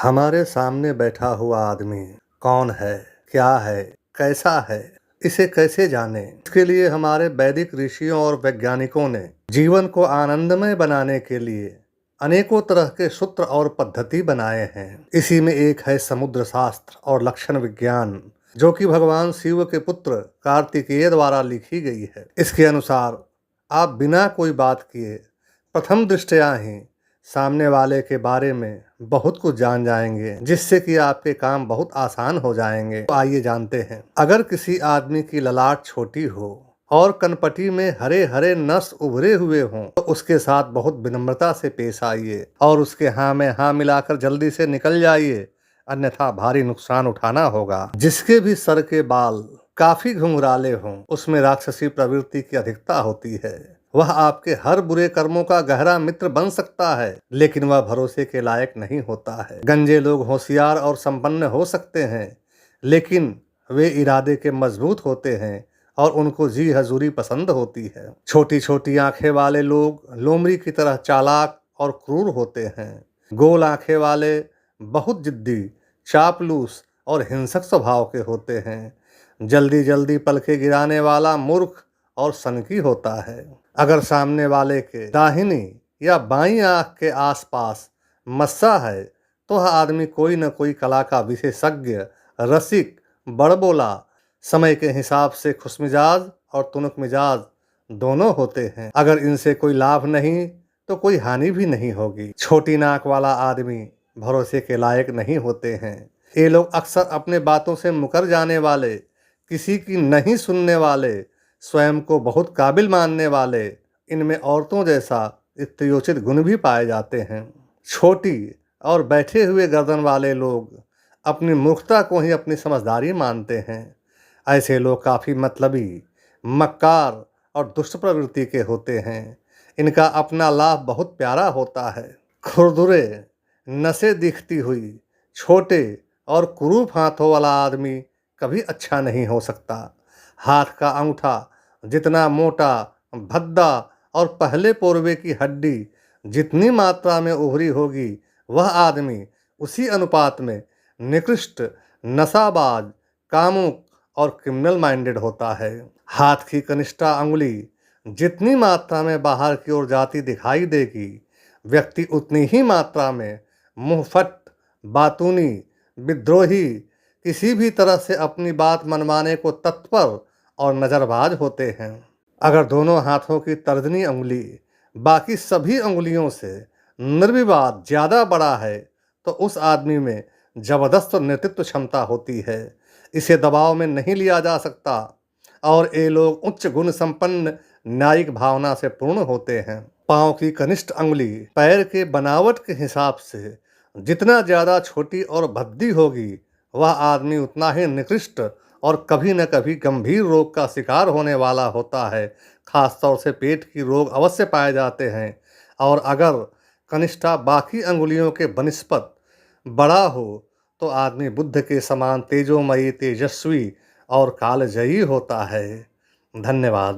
हमारे सामने बैठा हुआ आदमी कौन है, क्या है, कैसा है, इसे कैसे जाने? इसके लिए हमारे वैदिक ऋषियों और वैज्ञानिकों ने जीवन को आनंदमय बनाने के लिए अनेकों तरह के सूत्र और पद्धति बनाए हैं। इसी में एक है समुद्र शास्त्र और लक्षण विज्ञान, जो कि भगवान शिव के पुत्र कार्तिकेय द्वारा लिखी गई है। इसके अनुसार आप बिना कोई बात किए प्रथम दृष्टया ही सामने वाले के बारे में बहुत कुछ जान जाएंगे, जिससे कि आपके काम बहुत आसान हो जाएंगे। तो आइए जानते हैं। अगर किसी आदमी की ललाट छोटी हो और कनपटी में हरे हरे नस उभरे हुए हों, तो उसके साथ बहुत विनम्रता से पेश आइए और उसके हाँ में हाँ मिलाकर जल्दी से निकल जाइए, अन्यथा भारी नुकसान उठाना होगा। जिसके भी सर के बाल काफी घुंघराले हों, उसमें राक्षसी प्रवृत्ति की अधिकता होती है। वह आपके हर बुरे कर्मों का गहरा मित्र बन सकता है, लेकिन वह भरोसे के लायक नहीं होता है। गंजे लोग होशियार और संपन्न हो सकते हैं, लेकिन वे इरादे के मजबूत होते हैं और उनको जी हजूरी पसंद होती है। छोटी छोटी आंखें वाले लोग लोमड़ी की तरह चालाक और क्रूर होते हैं। गोल आंखें वाले बहुत जिद्दी, चापलूस और हिंसक स्वभाव के होते हैं। जल्दी जल्दी पलके गिराने वाला मूर्ख और सनकी होता है। अगर सामने वाले के दाहिनी या बाईं आंख के आसपास मस्सा है, तो वह आदमी कोई न कोई कला का विशेषज्ञ, रसिक, बड़बोला, समय के हिसाब से खुशमिजाज और तुनक मिजाज दोनों होते हैं। अगर इनसे कोई लाभ नहीं तो कोई हानि भी नहीं होगी। छोटी नाक वाला आदमी भरोसे के लायक नहीं होते हैं। ये लोग अक्सर अपने बातों से मुकर जाने वाले, किसी की नहीं सुनने वाले, स्वयं को बहुत काबिल मानने वाले, इनमें औरतों जैसा स्त्रीयोचित गुण भी पाए जाते हैं। छोटी और बैठे हुए गर्दन वाले लोग अपनी मूर्खता को ही अपनी समझदारी मानते हैं। ऐसे लोग काफ़ी मतलबी, मक्कार और दुष्ट प्रवृत्ति के होते हैं। इनका अपना लाभ बहुत प्यारा होता है। खुरदुरे, नसें दिखती हुई, छोटे और कुरूप हाथों वाला आदमी कभी अच्छा नहीं हो सकता। हाथ का अंगूठा जितना मोटा, भद्दा और पहले पोरवे की हड्डी जितनी मात्रा में उभरी होगी, वह आदमी उसी अनुपात में निकृष्ट, नशाबाज, कामुक और क्रिमिनल माइंडेड होता है। हाथ की कनिष्ठा अंगुली जितनी मात्रा में बाहर की ओर जाती दिखाई देगी, व्यक्ति उतनी ही मात्रा में मुंहफट, बातूनी, विद्रोही, किसी भी तरह से अपनी बात मनवाने को तत्पर और नजरबाज होते हैं। अगर दोनों हाथों की तर्जनी अंगुली बाकी सभी अंगुलियों से निर्विवाद ज़्यादा बड़ा है, तो उस आदमी में जबरदस्त नेतृत्व क्षमता होती है। इसे दबाव में नहीं लिया जा सकता और ये लोग उच्च गुण संपन्न न्यायिक भावना से पूर्ण होते हैं। पाँव की कनिष्ठ अंगुली पैर के बनावट के हिसाब से जितना ज़्यादा छोटी और भद्दी होगी, वह आदमी उतना ही निकृष्ट और कभी न कभी गंभीर रोग का शिकार होने वाला होता है। खासतौर से पेट की रोग अवश्य पाए जाते हैं। और अगर कनिष्ठा बाकी अंगुलियों के बनिस्पत बड़ा हो, तो आदमी बुद्ध के समान तेजोमयी, तेजस्वी और कालजयी होता है। धन्यवाद।